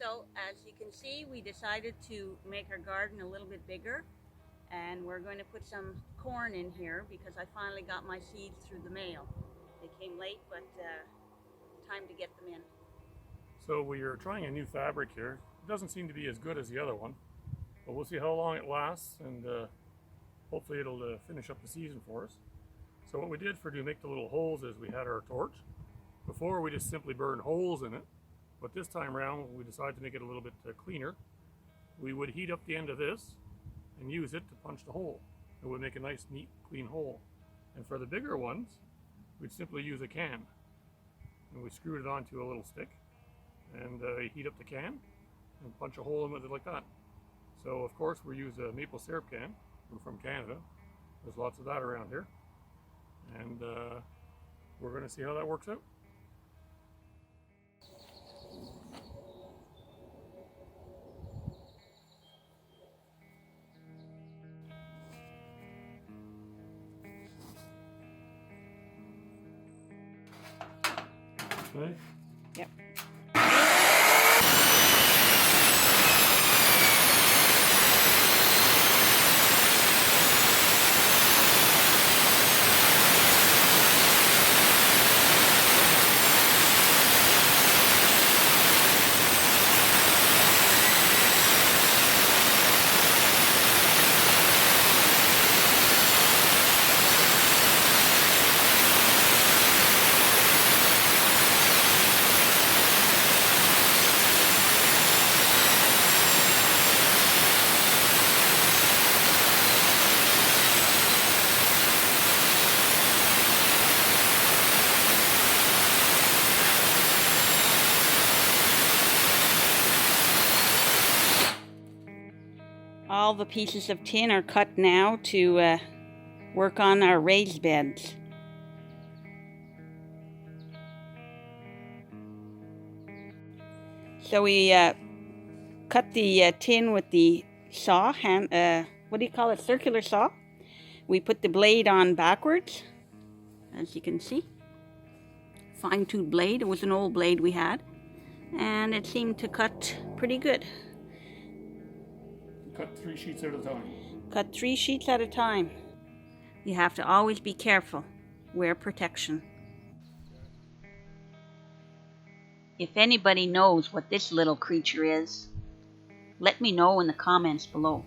So as you can see, we decided to make our garden a little bit bigger, and we're going to put some corn in here because I finally got my seeds through the mail. They came late, but time to get them in. So we are trying a new fabric here. It doesn't seem to be as good as the other one, but we'll see how long it lasts, and hopefully it'll finish up the season for us. So what we did to make the little holes is we had our torch. Before we just simply burned holes in it, but this time around we decided to make it a little bit cleaner. We would heat up the end of this and use it to punch the hole. It would make a nice, neat, clean hole. And for the bigger ones, we'd simply use a can. And we screwed it onto a little stick and heat up the can and punch a hole in with it like that. So of course we use a maple syrup can. We're from Canada. There's lots of that around here. And we're going to see how that works out. Okay. Yep. All the pieces of tin are cut now to work on our raised beds. So we cut the tin with the saw, what do you call it, circular saw. We put the blade on backwards, as you can see. Fine-toothed blade. It was an old blade we had, and it seemed to cut pretty good. Cut 3 sheets at a time. Cut 3 sheets at a time. You have to always be careful. Wear protection. If anybody knows what this little creature is, let me know in the comments below.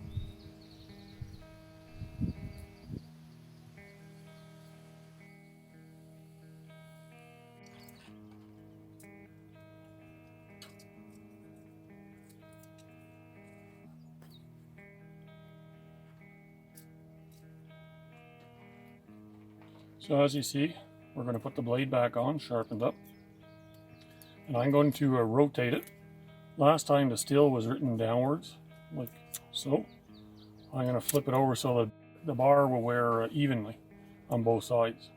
So as you see, we're going to put the blade back on, sharpened up. And I'm going to rotate it. Last time the steel was written downwards, like so. I'm going to flip it over so that the bar will wear evenly on both sides.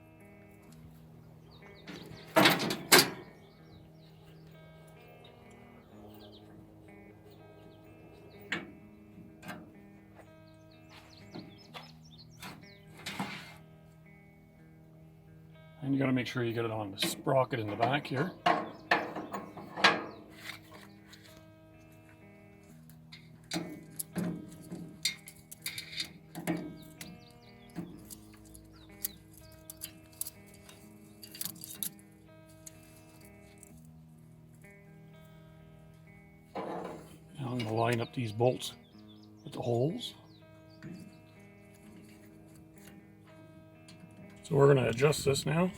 And you got to make sure you get it on the sprocket in the back here. Now I'm going to line up these bolts with the holes. So we're going to adjust this now.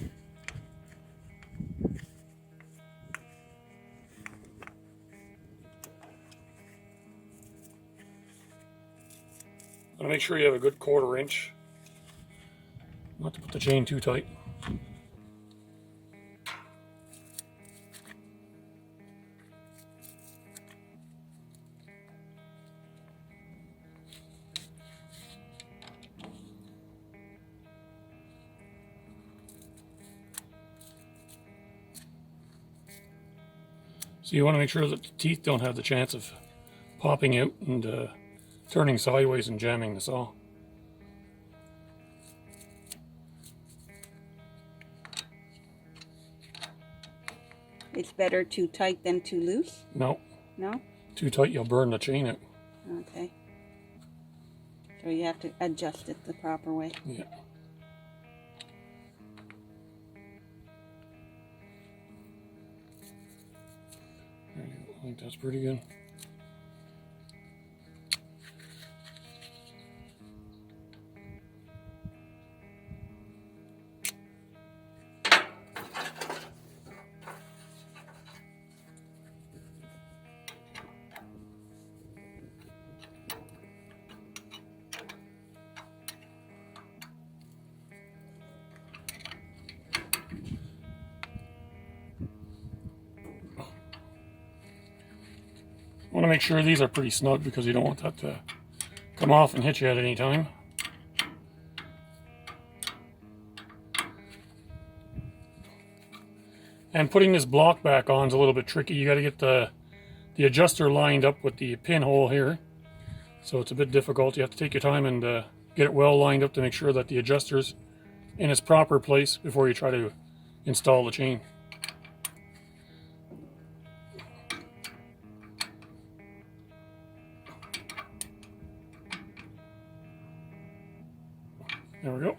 Make sure you have a good 1/4 inch. Not to put the chain too tight. So you want to make sure that the teeth don't have the chance of popping out and turning sideways and jamming the saw. It's better too tight than too loose? No, No? Too tight, you'll burn the chain out. Okay. So you have to adjust it the proper way. Yeah. There you go. I think that's pretty good. I want to make sure these are pretty snug because you don't want that to come off and hit you at any time. And putting this block back on is a little bit tricky. You got to get the adjuster lined up with the pinhole here. So it's a bit difficult. You have to take your time and get it well lined up to make sure that the adjuster's in its proper place before you try to install the chain. There we go.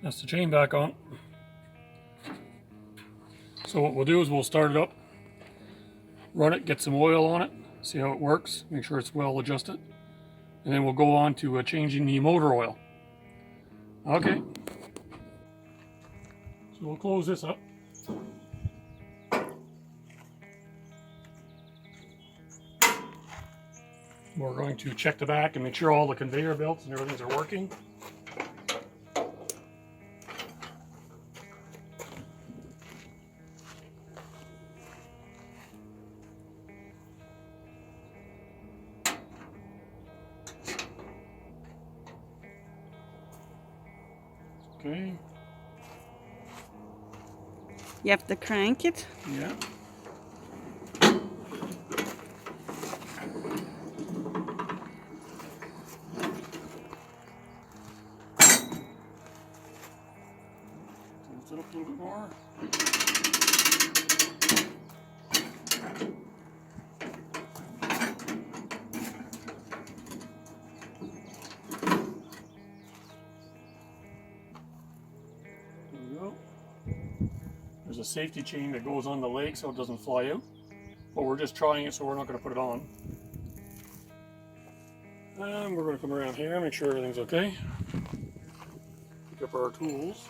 That's the chain back on. So what we'll do is we'll start it up, run it, get some oil on it, see how it works, make sure it's well adjusted, and then we'll go on to changing the motor oil. Okay. So we'll close this up. We're going to check the back and make sure all the conveyor belts and everything are working. Okay. You have to crank it. Yeah. Lift it up a little bit more. There's a safety chain that goes on the leg so it doesn't fly out, but we're just trying it, so we're not going to put it on. And we're going to come around here, make sure everything's okay. Pick up our tools.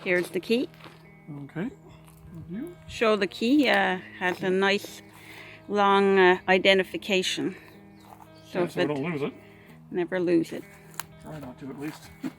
Here's the key. Okay. Thank you. Show the key. Has a nice long identification. So Yeah, if so we don't lose it. Never lose it. Try not to, at least. Oh.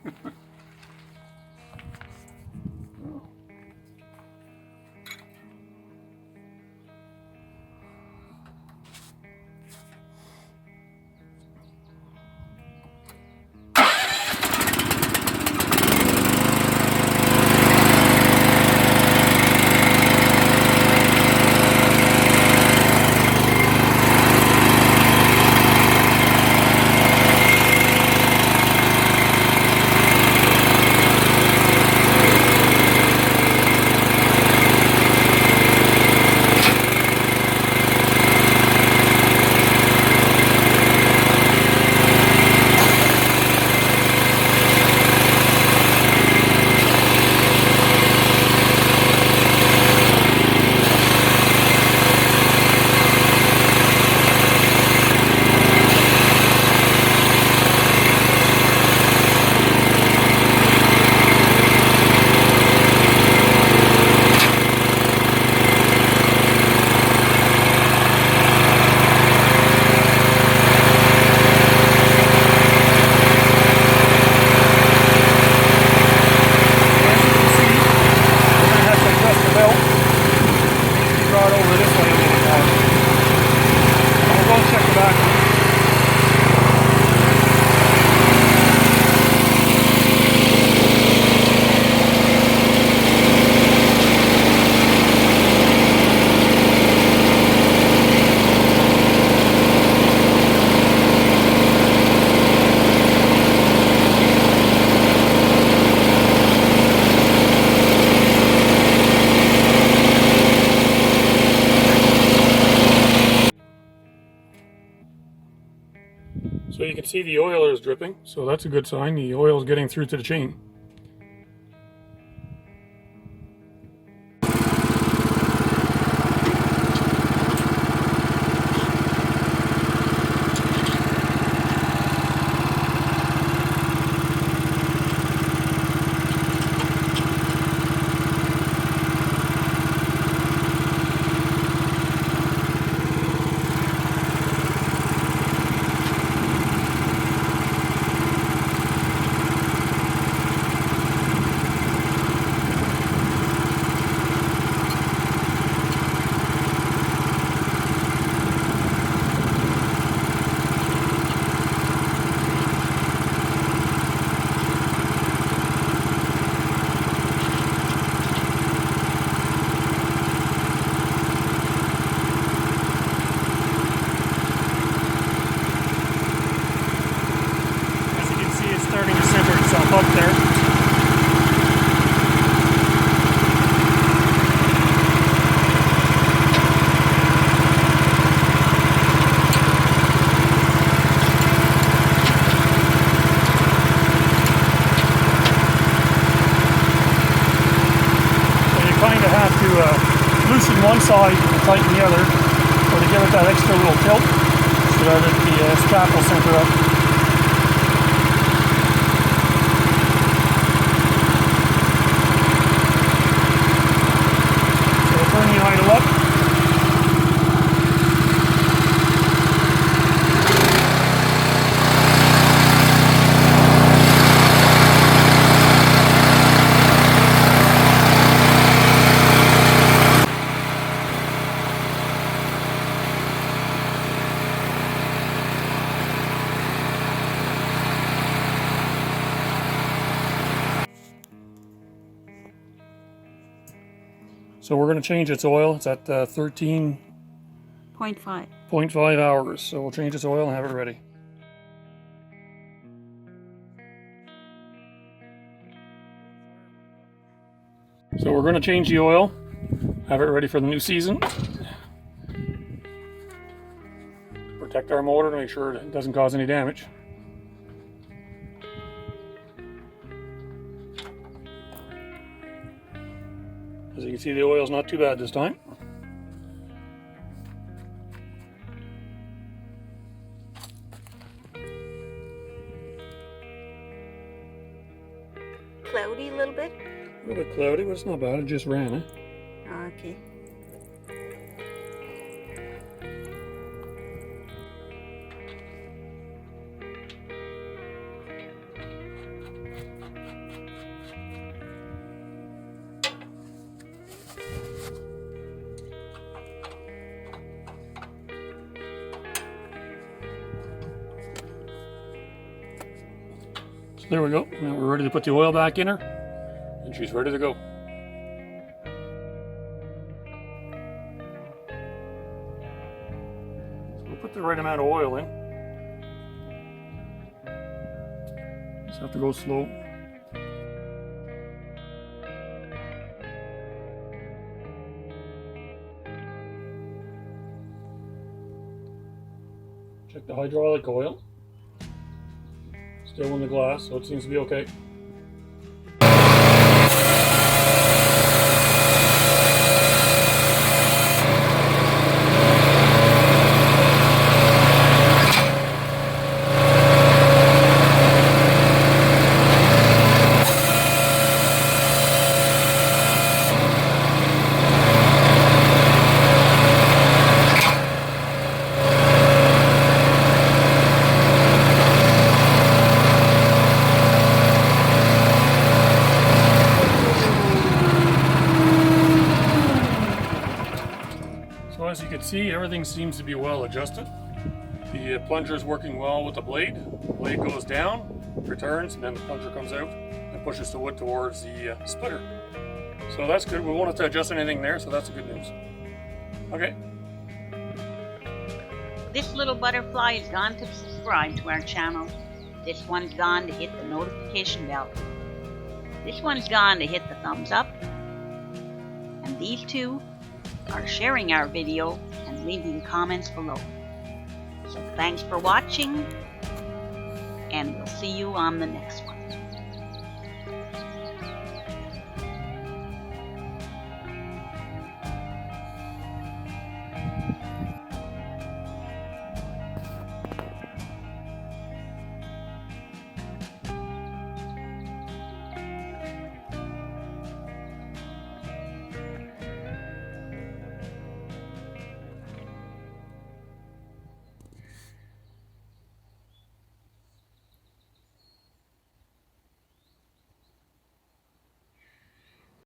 see the oil is dripping, so that's a good sign. The oil is getting through to the chain. Up there. So you kind of have to loosen one side and tighten the other, or to give it that extra little tilt so that the strap will center up. Turn the idle up. So we're going to change its oil. It's at 13.5 hours. So we'll change its oil and have it ready. So we're going to change the oil, have it ready for the new season. Protect our motor to make sure it doesn't cause any damage. As you can see, the oil's not too bad this time. Cloudy a little bit? A little bit cloudy, but it's not bad. It just ran, eh? Okay. There we go. Now we're ready to put the oil back in her, and she's ready to go. So we'll put the right amount of oil in. Just have to go slow. Check the hydraulic oil. Still in the glass, so it seems to be okay. So as you can see, everything seems to be well adjusted. The plunger is working well with the blade. The blade goes down, returns, and then the plunger comes out and pushes the wood towards the splitter. So that's good. We won't have to adjust anything there, so that's the good news. Okay. This little butterfly has gone to subscribe to our channel. This one's gone to hit the notification bell. This one's gone to hit the thumbs up. And these two are sharing our video and leaving comments below. So thanks for watching, and we'll see you on the next one.